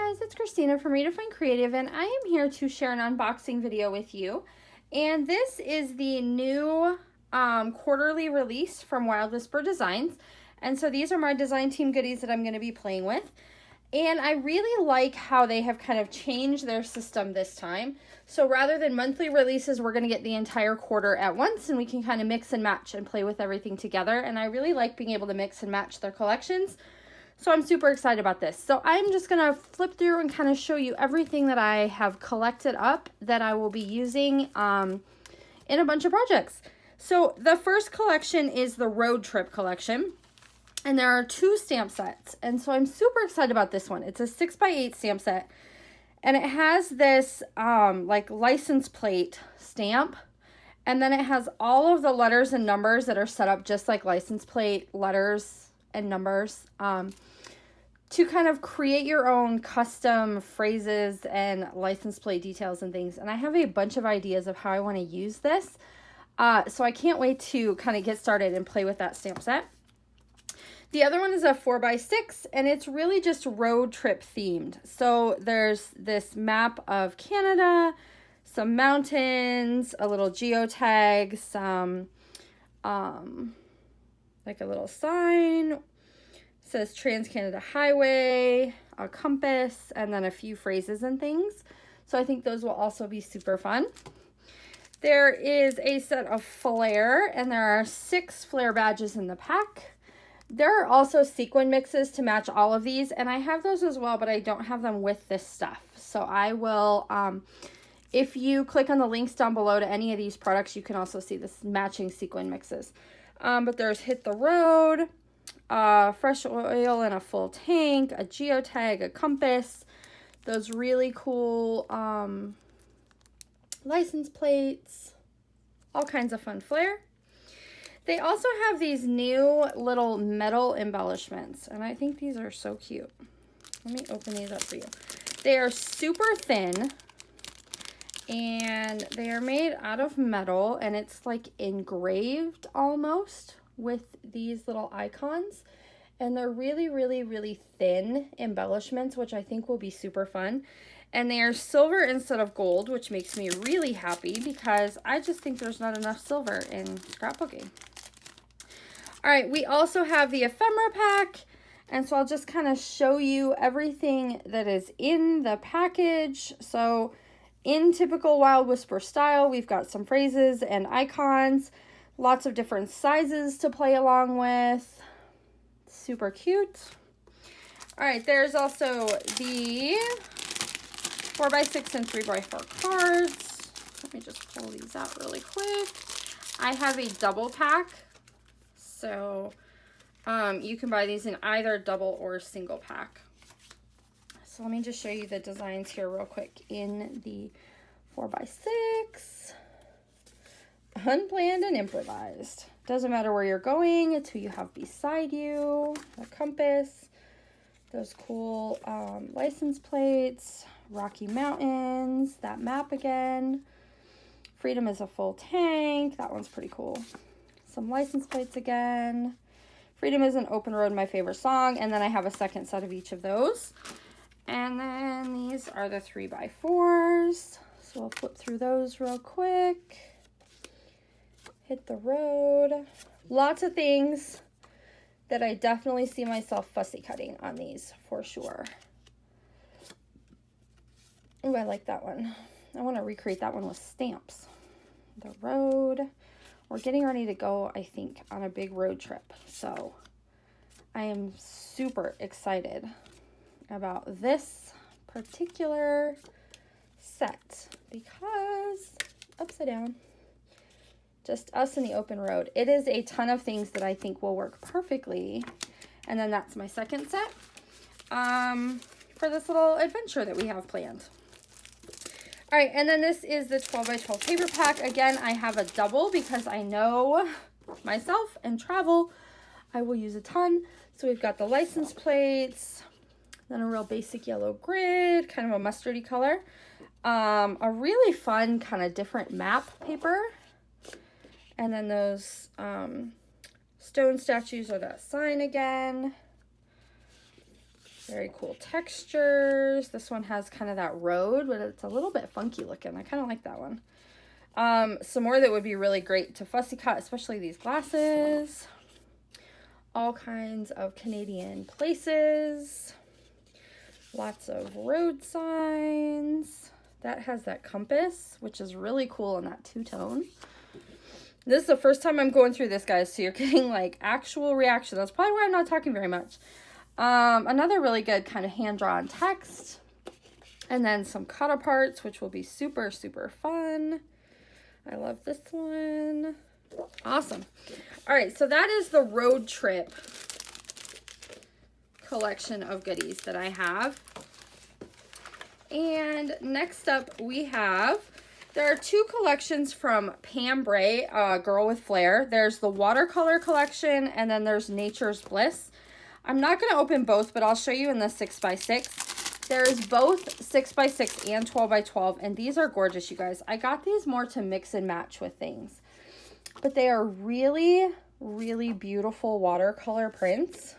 guys, it's Christina from Redefine Creative, and I am here to share an unboxing video with you. And this is the new quarterly release from Wild Whisper Designs. And so these are my design team goodies that I'm going to be playing with. And I really like how they have kind of changed their system this time. So rather than monthly releases, we're going to get the entire quarter at once, and we can kind of mix and match and play with everything together. And I really like being able to mix and match their collections. So I'm super excited about this. So I'm just going to flip through and kind of show you everything that I have collected up that I will be using in a bunch of projects. So the first collection is the road trip collection. And there are 2 stamp sets. And so I'm super excited about this one. It's a 6x8 stamp set. And it has this like license plate stamp. And then it has all of the letters and numbers that are set up just like license plate letters and numbers to kind of create your own custom phrases and license plate details and things. And I have a bunch of ideas of how I want to use this. So I can't wait to kind of get started and play with that stamp set. The other one is a 4x6, and it's really just road trip themed. So there's this map of Canada, some mountains, a little geotag, some like a little sign. It says Trans-Canada Highway, a compass, and then a few phrases and things. So I think those will also be super fun. There is a set of flare, and there are 6 flare badges in the pack. There are also sequin mixes to match all of these, and I have those as well, but I don't have them with this stuff. So I will, if you click on the links down below to any of these products, you can also see this matching sequin mixes. But there's Hit the Road, fresh oil in a full tank, a geotag, a compass, those really cool license plates, all kinds of fun flair. They also have these new little metal embellishments, and I think these are so cute. Let me open these up for you. They are super thin, and they are made out of metal, and it's like engraved almost with these little icons. And they're really, really, really thin embellishments, which I think will be super fun. And they are silver instead of gold, which makes me really happy because I just think there's not enough silver in scrapbooking. All right, we also have the ephemera pack. And so I'll just kind of show you everything that is in the package. So in typical Wild Whisper style, we've got some phrases and icons, lots of different sizes to play along with. Super cute. All right, there's also the 4x6 and 3x4 cards. Let me just pull these out really quick. I have a double pack. So you can buy these in either double or single pack. So let me just show you the designs here real quick. In the 4x6, unplanned and improvised. Doesn't matter where you're going, it's who you have beside you. A compass, those cool license plates, Rocky Mountains, that map again. Freedom is a full tank, that one's pretty cool. Some license plates again. Freedom is an open road, my favorite song. And then I have a second set of each of those. And then these are the 3x4s. So I'll flip through those real quick. Hit the road. Lots of things that I definitely see myself fussy cutting on these for sure. Oh, I like that one. I want to recreate that one with stamps. The road. We're getting ready to go, I think, on a big road trip. So I am super excited about this particular set because, upside down, just us in the open road. It is a ton of things that I think will work perfectly. And then that's my second set for this little adventure that we have planned. All right, and then this is the 12x12 paper pack. Again, I have a double because I know myself and travel, I will use a ton. So we've got the license plates, then a real basic yellow grid, kind of a mustardy color. A really fun kind of different map paper. And then those stone statues or that sign again. Very cool textures. This one has kind of that road, but it's a little bit funky looking. I kind of like that one. Some more that would be really great to fussy cut, especially these glasses. All kinds of Canadian places. Lots of road signs. That has that compass, which is really cool in that two-tone. This is the first time I'm going through this, guys, so you're getting like actual reaction. That's probably why I'm not talking very much. Another really good kind of hand-drawn text. And then some cut-aparts, which will be super, super fun. I love this one. Awesome. All right, so that is the road trip collection of goodies that I have. And next up we have, there are two collections from Pam Bray, Girl with Flair. There's the watercolor collection, and then there's Nature's Bliss. I'm not going to open both, but I'll show you in the 6x6. There's both 6x6 and 12x12, and these are gorgeous, you guys. I got these more to mix and match with things, but they are really, really beautiful watercolor prints,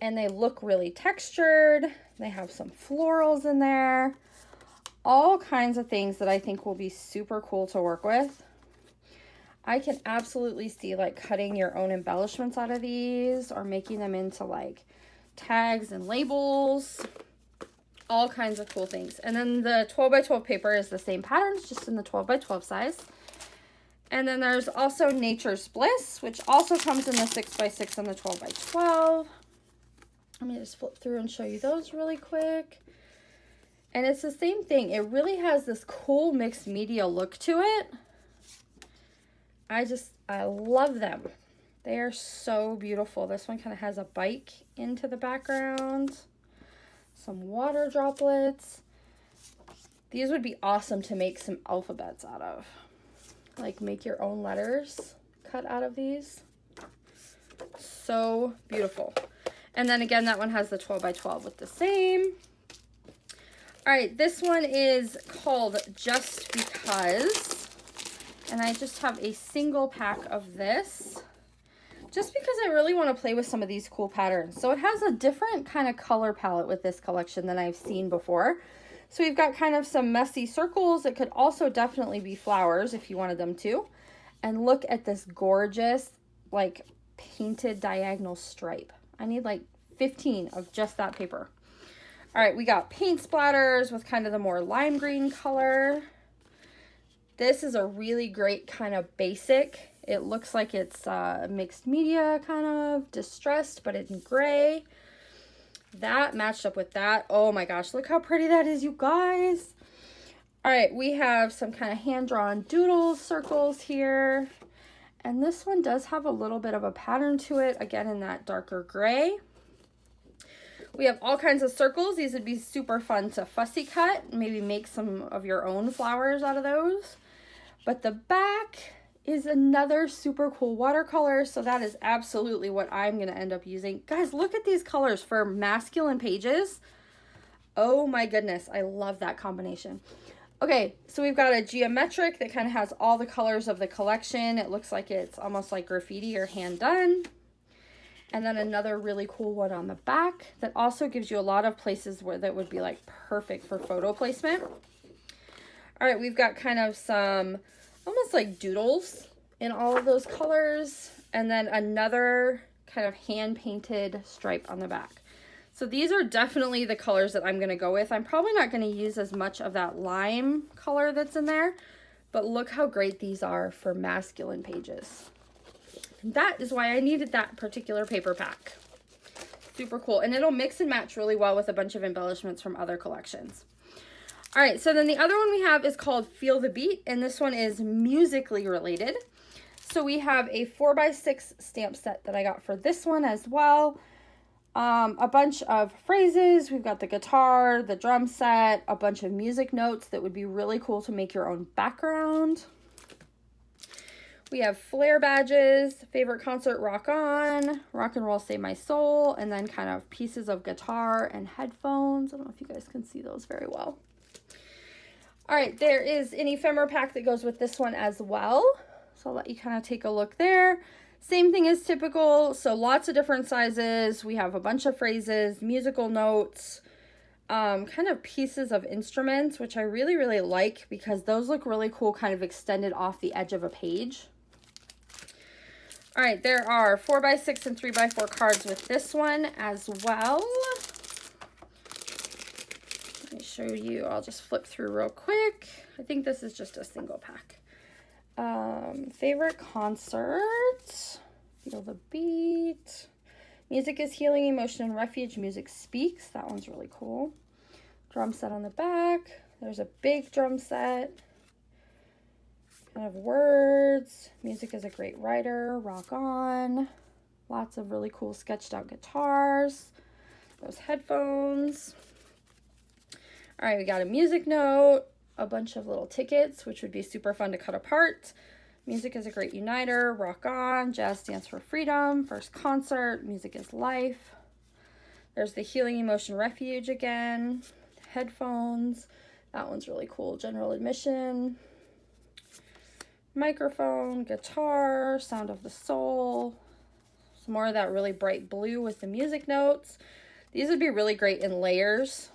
and they look really textured. They have some florals in there, all kinds of things that I think will be super cool to work with. I can absolutely see like cutting your own embellishments out of these or making them into like tags and labels, all kinds of cool things. And then the 12x12 paper is the same patterns, just in the 12x12 size. And then there's also Nature's Bliss, which also comes in the 6x6 and the 12x12. Let me just flip through and show you those really quick. And it's the same thing. It really has this cool mixed media look to it. I love them. They are so beautiful. This one kind of has a bike into the background. Some water droplets. These would be awesome to make some alphabets out of. Like make your own letters cut out of these. So beautiful. And then again, that one has the 12x12 with the same. All right, this one is called Just Because. And I just have a single pack of this. Just because I really want to play with some of these cool patterns. So it has a different kind of color palette with this collection than I've seen before. So we've got kind of some messy circles. It could also definitely be flowers if you wanted them to. And look at this gorgeous, like, painted diagonal stripe. I need like 15 of just that paper. All right, we got paint splatters with kind of the more lime green color. This is a really great kind of basic. It looks like it's mixed media, kind of distressed, but in gray. That matched up with that. Oh my gosh, look how pretty that is, you guys. All right, we have some kind of hand-drawn doodles, circles here. And this one does have a little bit of a pattern to it, again in that darker gray. We have all kinds of circles. These would be super fun to fussy cut, maybe make some of your own flowers out of those. But the back is another super cool watercolor, so that is absolutely what I'm going to end up using. Guys, look at these colors for masculine pages. Oh my goodness, I love that combination. Okay, so we've got a geometric that kind of has all the colors of the collection. It looks like it's almost like graffiti or hand done. And then another really cool one on the back that also gives you a lot of places where that would be like perfect for photo placement. All right, we've got kind of some almost like doodles in all of those colors. And then another kind of hand-painted stripe on the back. So these are definitely the colors that I'm going to go with. I'm probably not going to use as much of that lime color that's in there. But look how great these are for masculine pages. And that is why I needed that particular paper pack. Super cool. And it'll mix and match really well with a bunch of embellishments from other collections. All right, so then the other one we have is called Feel the Beat, and this one is musically related. So we have a 4x6 stamp set that I got for this one as well. A bunch of phrases. We've got the guitar, the drum set, a bunch of music notes that would be really cool to make your own background. We have flare badges, favorite concert, rock on, rock and roll, save my soul, and then kind of pieces of guitar and headphones. I don't know if you guys can see those very well. All right, there is an ephemera pack that goes with this one as well. So I'll let you kind of take a look there. Same thing as typical, so lots of different sizes. We have a bunch of phrases, musical notes, kind of pieces of instruments, which I really, really like because those look really cool, kind of extended off the edge of a page. All right, there are 4x6 and 3x4 cards with this one as well. Let me show you. I'll just flip through real quick. I think this is just a single pack. Favorite concert. Feel the beat. Music is healing, emotion, and refuge. Music speaks. That one's really cool. Drum set on the back. There's a big drum set. Kind of words. Music is a great writer. Rock on. Lots of really cool sketched out guitars. Those headphones. All right, we got a music note. A bunch of little tickets, which would be super fun to cut apart. Music is a great uniter. Rock on. Jazz dance for freedom. First concert. Music is life. There's the healing, emotion, refuge again. Headphones. That one's really cool. General admission. Microphone, guitar, sound of the soul. Some more of that really bright blue with the music notes. These would be really great in layers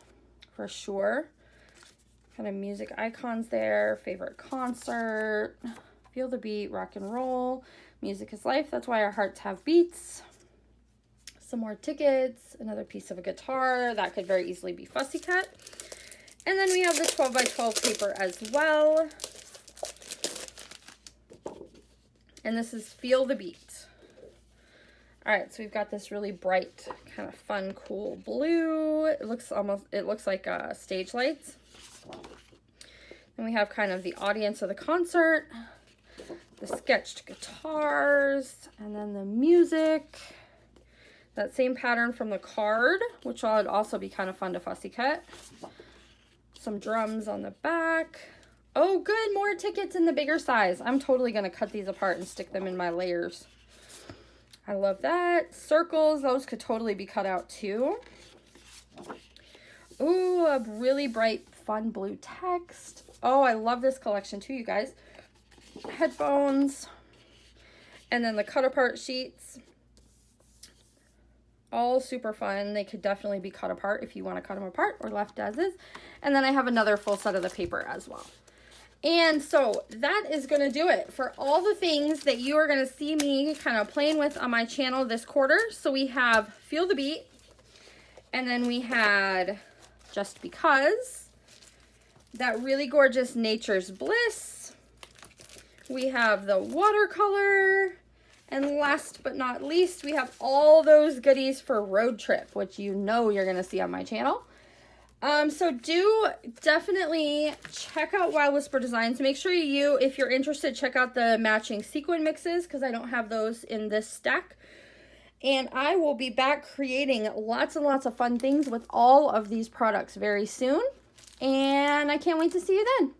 for sure. Kind of music icons there. Favorite concert. Feel the beat, rock and roll. Music is life. That's why our hearts have beats. Some more tickets. Another piece of a guitar. That could very easily be fussy cut. And then we have the 12x12 paper as well. And this is Feel the Beat. All right, so we've got this really bright, kind of fun, cool blue. It looks like stage lights. And we have kind of the audience of the concert, the sketched guitars, and then the music. That same pattern from the card, which would also be kind of fun to fussy cut. Some drums on the back. Oh, good, more tickets in the bigger size. I'm totally going to cut these apart and stick them in my layers. I love that. Circles, those could totally be cut out too. Ooh, a really bright, fun blue text. Oh, I love this collection too, you guys. Headphones. And then the cut apart sheets. All super fun. They could definitely be cut apart if you want to cut them apart or left as is. And then I have another full set of the paper as well. And so that is going to do it for all the things that you are going to see me kind of playing with on my channel this quarter. So we have Feel the Beat, and then we had Just Because, that really gorgeous Nature's Bliss. We have the watercolor, and last but not least, we have all those goodies for Road Trip, which you know you're going to see on my channel. So do definitely check out Wild Whisper Designs. Make sure if you're interested, check out the matching sequin mixes because I don't have those in this stack. And I will be back creating lots and lots of fun things with all of these products very soon. And I can't wait to see you then.